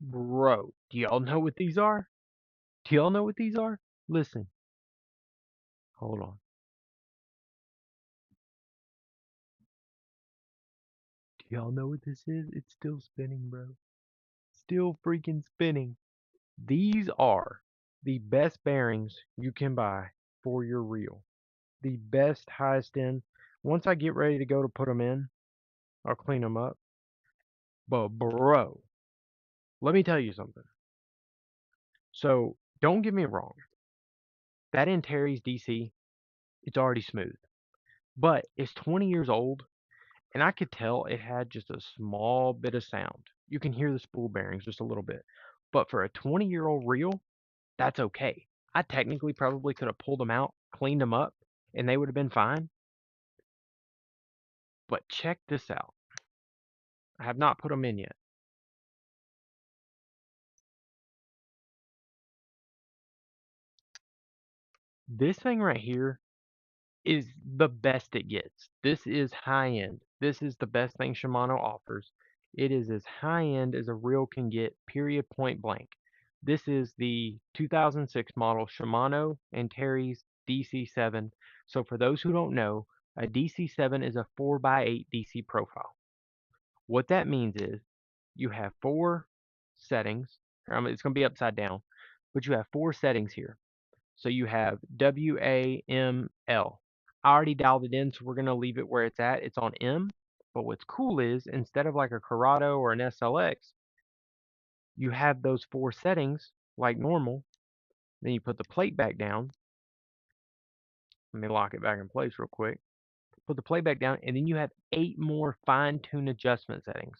Bro, do y'all know what these are? Do y'all know what these are? Listen, hold on. Do y'all know what this is? It's still spinning, bro. Still freaking spinning. These are the best bearings you can buy for your reel. The best, highest end. Once I get ready to go to put them in, I'll clean them up. But bro, let me tell you something. So don't get me wrong. That Antares DC, it's already smooth. But it's 20 years old, and I could tell it had just a small bit of sound. You can hear the spool bearings just a little bit. But for a 20-year-old reel, that's okay. I technically probably could have pulled them out, cleaned them up, and they would have been fine. But check this out. I have not put them in yet. This thing right here is the best it gets. This is high end. This is the best thing Shimano offers. It is as high end as a reel can get, period, point blank. This is the 2006 model Shimano Antares DC7. So for those who don't know, a DC7 is a 4x8 DC profile. What that means is you have four settings. It's going to be upside down, but you have four settings here. So you have WAML. I already dialed it in, so we're going to leave it where it's at. It's on M. But what's cool is instead of like a Corrado or an SLX, you have those four settings like normal. Then you put the plate back down. Let me lock it back in place real quick. Put the plate back down, and then you have 8 more fine-tune adjustment settings.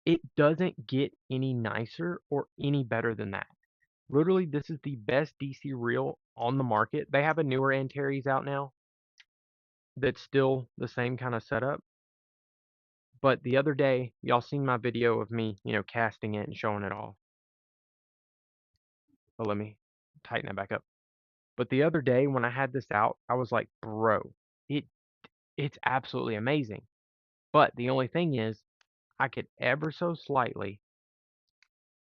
It doesn't get any nicer or any better than that. Literally, this is the best DC reel on the market. They have a newer Antares out now that's still the same kind of setup. But the other day, y'all seen my video of me, casting it and showing it off. But let me tighten that back up. But the other day when I had this out, I was like, bro, it it's absolutely amazing. But the only thing is, I could ever so slightly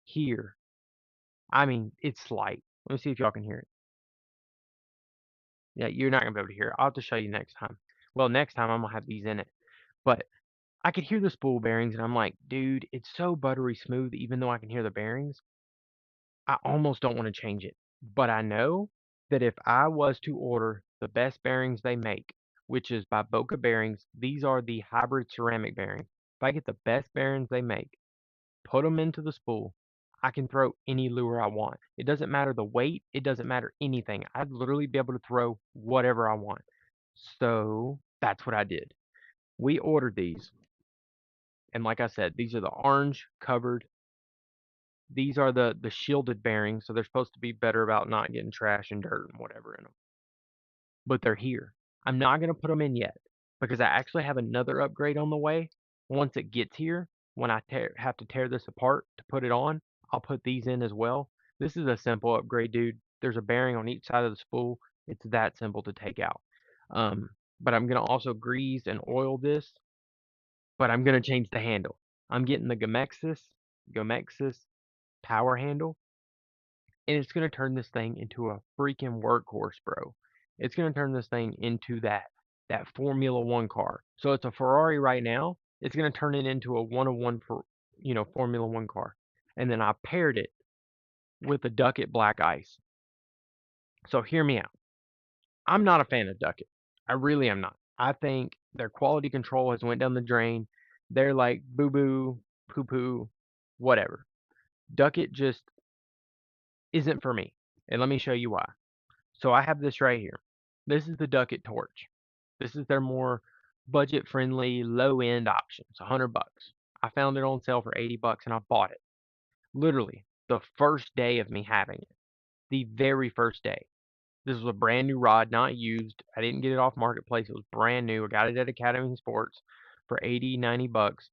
hear. I mean, it's slight. Let me see if y'all can hear it. Yeah, you're not gonna be able to hear it. I'll have to show you next time. Well, next time I'm gonna have these in it. But I could hear the spool bearings, and I'm like, dude, it's so buttery smooth, even though I can hear the bearings. I almost don't want to change it. But I know that if I was to order the best bearings they make, which is by Boca Bearings, these are the hybrid ceramic bearings. If I get the best bearings they make, put them into the spool, I can throw any lure I want. It doesn't matter the weight, it doesn't matter anything. I'd literally be able to throw whatever I want. So that's what I did. We ordered these. And like I said, these are the orange covered. These are the shielded bearings, so they're supposed to be better about not getting trash and dirt and whatever in them. But they're here. I'm not going to put them in yet because I actually have another upgrade on the way. Once it gets here, when I have to tear this apart to put it on, I'll put these in as well. This is a simple upgrade, dude. There's a bearing on each side of the spool. It's that simple to take out. But I'm going to also grease and oil this, but I'm going to change the handle. I'm getting the Gomexis power handle, and it's going to turn this thing into a freaking workhorse, bro. It's going to turn this thing into that Formula One car. So it's a Ferrari right now. It's going to turn it into a one-on-one for Formula One car. And then I paired it with a Ducket Black Ice. So hear me out. I'm not a fan of Ducket. I really am not. I think their quality control has went down the drain. They're like boo boo, poo poo, whatever. Ducket just isn't for me. And let me show you why. So I have this right here. This is the Ducket Torch. This is their more budget-friendly, low-end option. It's $100. I found it on sale for $80 and I bought it. Literally, the first day of me having it. The very first day. This was a brand new rod, not used. I didn't get it off Marketplace. It was brand new. I got it at Academy Sports for 80, 90 bucks.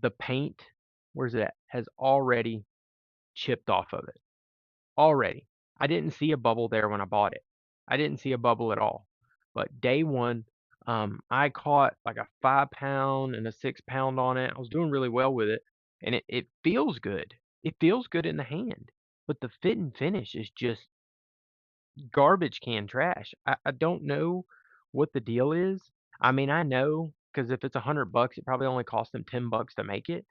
The paint, where's it at, has already chipped off of it. Already. I didn't see a bubble there when I bought it. I didn't see a bubble at all. But day one, I caught like a 5 pound and a 6 pound on it. I was doing really well with it, and it feels good. It feels good in the hand, but the fit and finish is just garbage can trash. I don't know what the deal is. I mean, I know because if it's $100, it probably only cost them $10 to make it.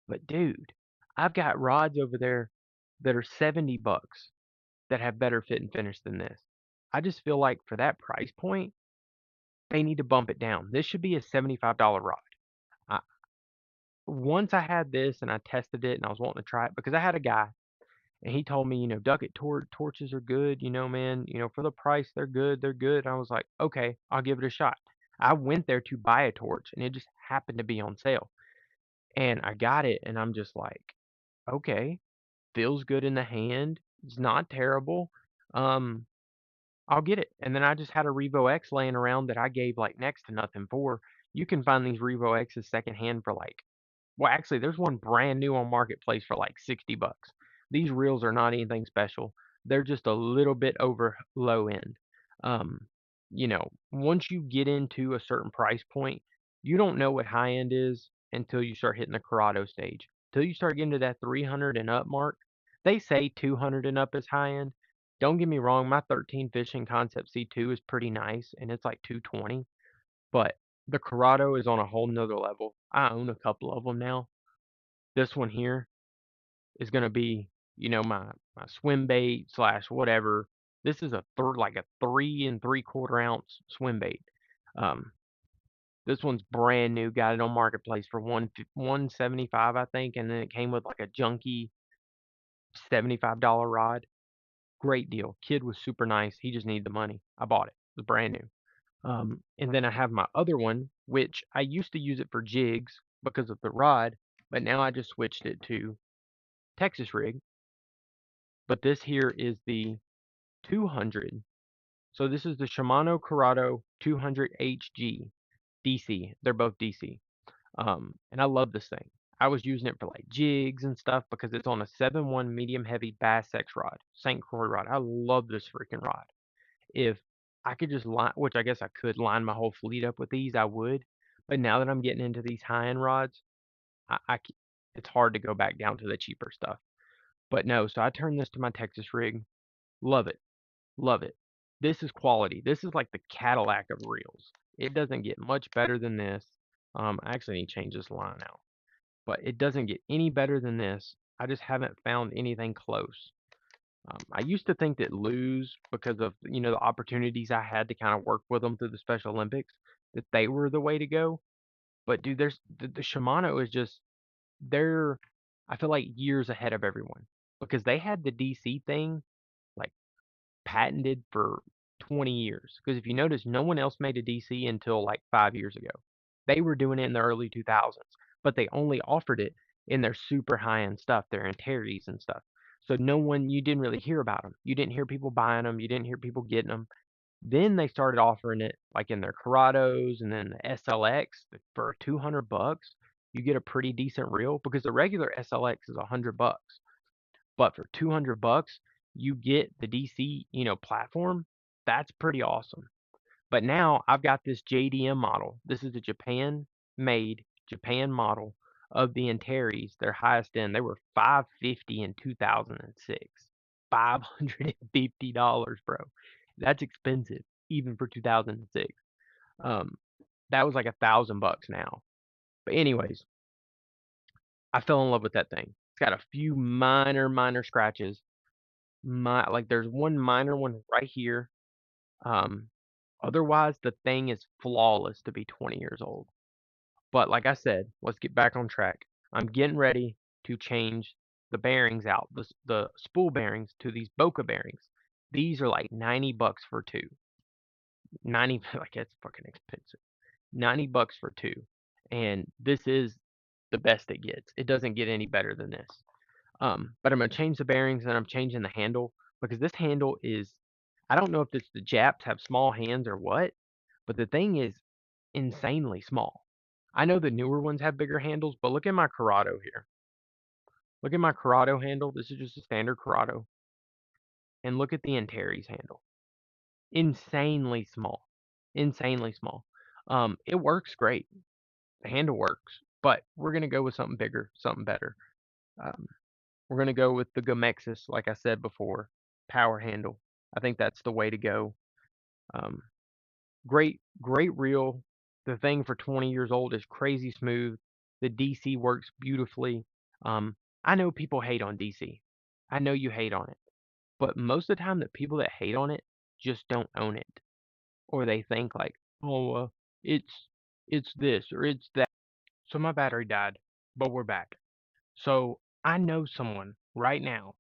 But dude, I've got rods over there that are $70 that have better fit and finish than this. I just feel like for that price point, they need to bump it down. This should be a $75 rod. I, once I had this and I tested it and I was wanting to try it because I had a guy and he told me, duck it torches are good, man, for the price they're good, they're good. And I was like, okay, I'll give it a shot. I went there to buy a torch and it just happened to be on sale. And I got it and I'm just like, okay, feels good in the hand. It's not terrible. Um, I'll get it. And then I just had a Revo X laying around that I gave like next to nothing for. You can find these Revo X's secondhand for like, well, actually, there's one brand new on Marketplace for like $60. These reels are not anything special. They're just a little bit over low end. Um, once you get into a certain price point, you don't know what high end is until you start hitting the Corrado stage. Till you start getting to that 300 and up mark, they say 200 and up is high end. Don't get me wrong, my 13 Fishing Concept C2 is pretty nice and it's like 220, but the Corrado is on a whole nother level. I own a couple of them now. This one here is gonna be, my swim bait slash whatever. This is like a 3 3/4 ounce swim bait. Um, this one's brand new. Got it on Marketplace for 175, I think, and then it came with like a junky $75 rod. Great deal. Kid was super nice. He just needed the money. I bought it. It was brand new. And then I have my other one, which I used to use it for jigs because of the rod, but now I just switched it to Texas rig. But this here is the 200. So this is the Shimano Corrado 200 HG DC. They're both DC. And I love this thing. I was using it for like jigs and stuff because it's on a 7-1 medium heavy Bass X rod, St. Croix rod. I love this freaking rod. If I could just line, which I guess I could line my whole fleet up with these, I would. But now that I'm getting into these high-end rods, it's hard to go back down to the cheaper stuff. But no, so I turned this to my Texas rig. Love it. Love it. This is quality. This is like the Cadillac of reels. It doesn't get much better than this. I actually need to change this line out. But it doesn't get any better than this. I just haven't found anything close. I used to think that lose because of the opportunities I had to kind of work with them through the Special Olympics, that they were the way to go. But dude, there's the Shimano is just they're I feel like years ahead of everyone because they had the DC thing like patented for 20 years. Because if you notice, no one else made a DC until like 5 years ago. They were doing it in the early 2000s, but they only offered it in their super high end stuff, their Antares and stuff. So you didn't really hear about them. You didn't hear people buying them. You didn't hear people getting them. Then they started offering it like in their Corrados and then the SLX for $200. You get a pretty decent reel because the regular SLX is $100. But for $200, you get the DC, platform. That's pretty awesome. But now I've got this JDM model. This is a Japan-made, Japan model of the Antares. Their highest end, they were 550 in 2006. $550, bro. That's expensive, even for 2006. Um, that was like $1,000 now. But anyways, I fell in love with that thing. It's got a few minor scratches. Like there's one minor one right here. Um, Otherwise the thing is flawless to be 20 years old. But like I said, let's get back on track. I'm getting ready to change the bearings out, the spool bearings to these Boca bearings. These are like $90 for two. 90 like that's fucking expensive. $90 for two. And this is the best it gets. It doesn't get any better than this. But I'm gonna change the bearings and I'm changing the handle because this handle is I don't know if it's the Japs have small hands or what, but the thing is insanely small. I know the newer ones have bigger handles, but look at my Corrado here. Look at my Corrado handle. This is just a standard Corrado. And look at the Antares handle. Insanely small. Insanely small. It works great. The handle works, but we're gonna go with something bigger, something better. Um, We're gonna go with the Gomexis, like I said before, power handle. I think that's the way to go. Um, great reel. The thing for 20 years old is crazy smooth. The DC works beautifully. Um, I know people hate on DC. I know you hate on it, but most of the time the people that hate on it just don't own it, or they think like, oh, it's it's this or it's that. So my battery died, but we're back. So I know someone right now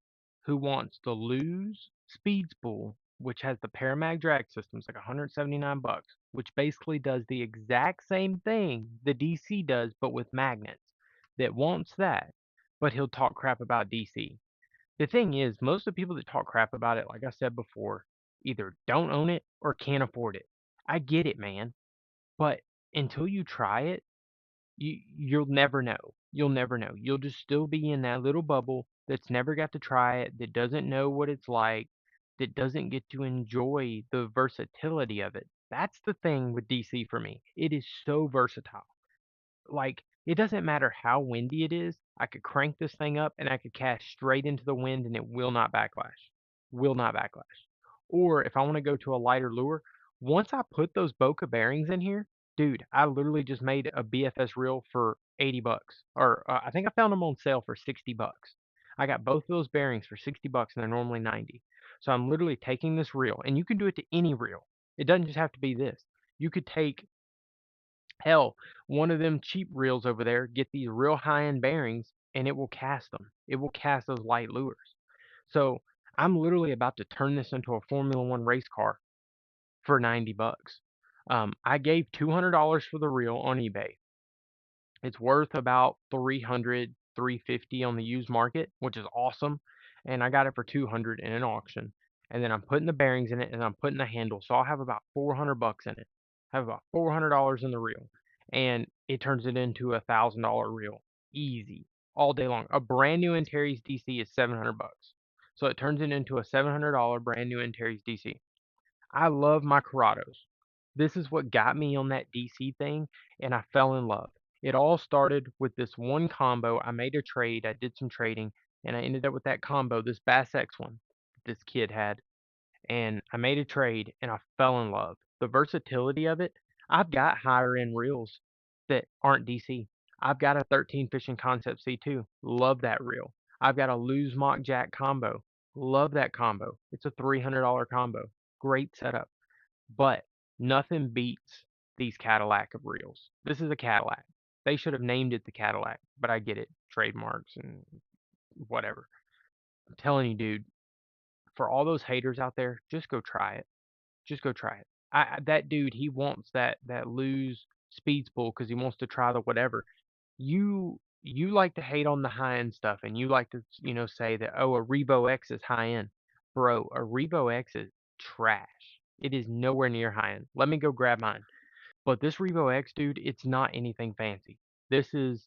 who wants the Lose Speed Spool, which has the Paramag drag system. It's like 179 bucks, which basically does the exact same thing the DC does, but with magnets. That wants that, but he'll talk crap about DC. The thing is, most of the people that talk crap about it, like I said before, either don't own it or can't afford it. I get it, man, but until you try it, you'll never know. You'll never know. You'll just still be in that little bubble that's never got to try it, that doesn't know what it's like, that doesn't get to enjoy the versatility of it. That's the thing with DC for me. It is so versatile. Like, it doesn't matter how windy it is. I could crank this thing up and I could cast straight into the wind and it will not backlash. Will not backlash. Or if I want to go to a lighter lure, once I put those Boca bearings in here, dude, I literally just made a BFS reel for 80 bucks. Or I think I found them on sale for 60 bucks. I got both of those bearings for 60 bucks and they're normally 90. So I'm literally taking this reel, and you can do it to any reel. It doesn't just have to be this. You could take, hell, one of them cheap reels over there, get these real high-end bearings, and it will cast them. It will cast those light lures. So I'm literally about to turn this into a Formula One race car for 90 bucks. I gave $200 for the reel on eBay. It's worth about 300, 350 on the used market, which is awesome. And I got it for 200 in an auction. And then I'm putting the bearings in it and I'm putting the handle. So I'll have about 400 bucks in it. I have about $400 in the reel. And it turns it into $1,000 reel. Easy. All day long. A brand new Antares DC is 700 bucks. So it turns it into a $700 brand new Antares DC. I love my Corrados. This is what got me on that DC thing, and I fell in love. It all started with this one combo. I made a trade, I did some trading, and I ended up with that combo, this Bass X one that this kid had. And I made a trade, and I fell in love. The versatility of it, I've got higher end reels that aren't DC. I've got a 13 Fishing Concept C2. Love that reel. I've got a Lose Mock Jack combo. Love that combo. It's a $300 combo. Great setup. But nothing beats these Cadillac of reels. This is a Cadillac. They should have named it the Cadillac, but I get it. Trademarks and whatever. I'm telling you, dude, for all those haters out there, just go try it. Just go try it. That dude, he wants that Lose speed spool because he wants to try the whatever. You like to hate on the high end stuff, and you like to say that, oh, a Revo X is high end, bro. A Revo X is trash. It is nowhere near high end. Let me go grab mine. But this Revo X, dude, it's not anything fancy. This is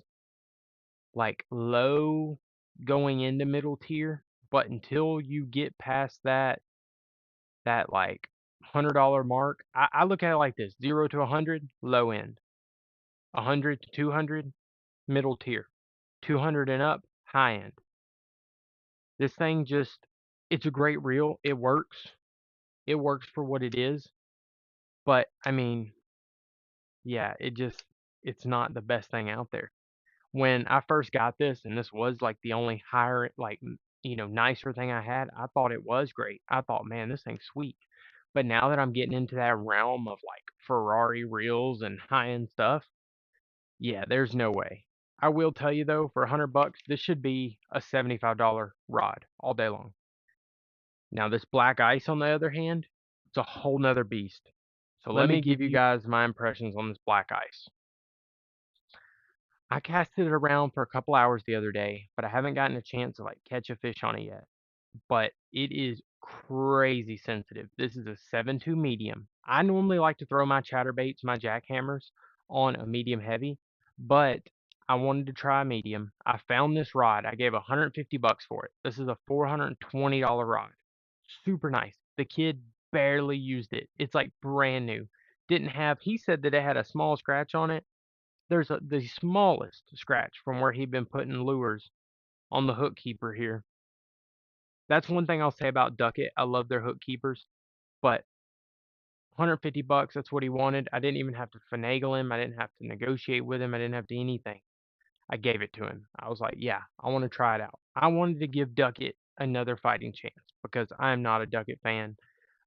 like low going into middle tier, but until you get past that like $100 mark, I look at it like this: 0 to 100, low end; 100 to 200, middle tier; 200 and up, high end. This thing just, it's a great reel. It works. It works for what it is. But I mean, yeah, it's not the best thing out there. When I first got this, and this was like the only higher, like, nicer thing I had, I thought it was great. I thought, man, this thing's sweet. But now that I'm getting into that realm of like Ferrari reels and high-end stuff, yeah, there's no way. I will tell you though, for 100 bucks, this should be a $75 rod all day long. Now this black ice, on the other hand, it's a whole nother beast. So let me give you guys my impressions on this black ice. I casted it around for a couple hours the other day, but I haven't gotten a chance to like catch a fish on it yet. But it is crazy sensitive. This is a 7.2 medium. I normally like to throw my chatterbaits, my jackhammers, on a medium heavy, but I wanted to try a medium. I found this rod. I gave 150 bucks for it. This is a $420 rod. Super nice. The kid barely used it. It's like brand new. Didn't have, he said that it had a small scratch on it. There's the smallest scratch from where he'd been putting lures on the hook keeper here. That's one thing I'll say about Duckett. I love their hook keepers, but 150 bucks, that's what he wanted. I didn't even have to finagle him. I didn't have to negotiate with him. I didn't have to anything. I gave it to him. I was like, yeah, I want to try it out. I wanted to give Duckett another fighting chance because I'm not a Duckett fan.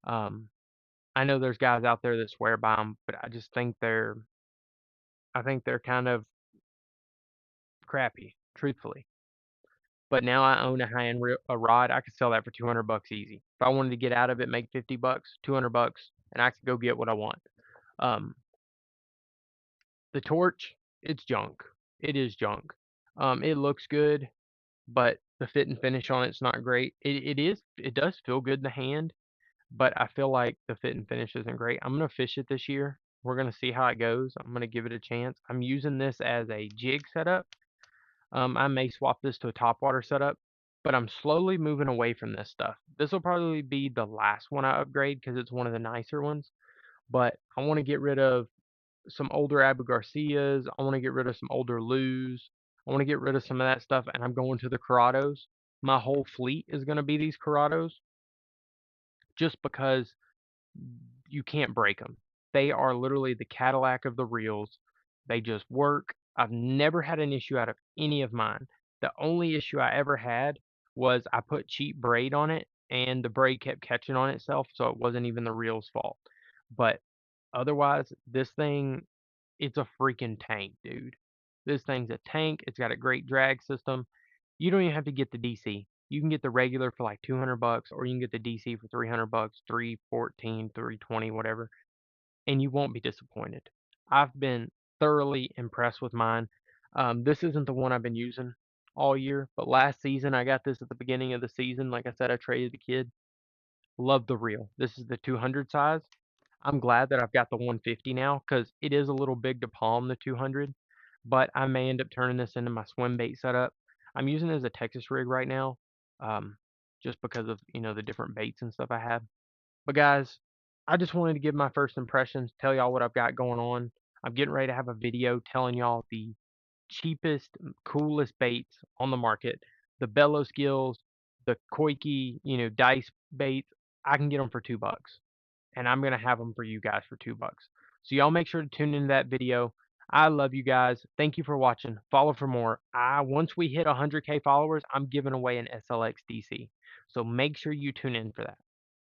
Um, I know there's guys out there that swear by them, but I just think I think they're kind of crappy, truthfully. But now I own a high-end a rod. I could sell that for 200 bucks easy. If I wanted to get out of it, make 50 bucks, 200 bucks, and I could go get what I want. Um, the torch, it's junk. It is junk. It looks good, but the fit and finish on it's not great. It does feel good in the hand, but I feel like the fit and finish isn't great. I'm gonna fish it this year. We're gonna see how it goes. I'm gonna give it a chance. I'm using this as a jig setup. I may swap this to a topwater setup, but I'm slowly moving away from this stuff. This will probably be the last one I upgrade because it's one of the nicer ones. But I want to get rid of some older Abu Garcias. I want to get rid of some older Lus. I want to get rid of some of that stuff, and I'm going to the Corrados. My whole fleet is going to be these Corrados just because you can't break them. They are literally the Cadillac of the reels. They just work. I've never had an issue out of any of mine. The only issue I ever had was I put cheap braid on it and the braid kept catching on itself, so it wasn't even the reel's fault. But otherwise, this thing, it's a freaking tank, dude. This thing's a tank. It's got a great drag system. You don't even have to get the DC. You can get the regular for like 200 bucks, or you can get the DC for 300 bucks, 314, 320, whatever, and you won't be disappointed. I've been thoroughly impressed with mine. This isn't the one I've been using all year, but last season I got this at the beginning of the season. Like I said, I traded the kid. Love the reel. This is the 200 size. I'm glad that I've got the 150 now because it is a little big to palm the 200, but I may end up turning this into my swim bait setup. I'm using it as a Texas rig right now, um, just because of the different baits and stuff I have. But guys, I just wanted to give my first impressions, tell y'all what I've got going on. I'm getting ready to have a video telling y'all the cheapest, coolest baits on the market. The bellow skills, the koiki, dice baits. I can get them for $2, and I'm gonna have them for you guys for $2. So y'all make sure to tune into that video. I love you guys. Thank you for watching. Follow for more. Once we hit 100K followers, I'm giving away an SLX DC. So make sure you tune in for that.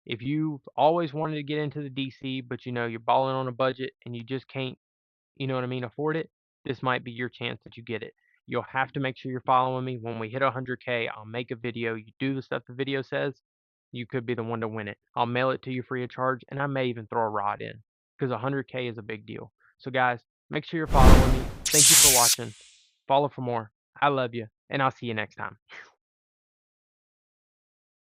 If you've always wanted to get into the DC, but you're balling on a budget and you just can't, afford it, this might be your chance that you get it. You'll have to make sure you're following me. When we hit 100K, I'll make a video. You do the stuff the video says, you could be the one to win it. I'll mail it to you free of charge, and I may even throw a rod in because 100K is a big deal. So, guys, make sure you're following me. Thank you for watching. Follow for more. I love you, and I'll see you next time.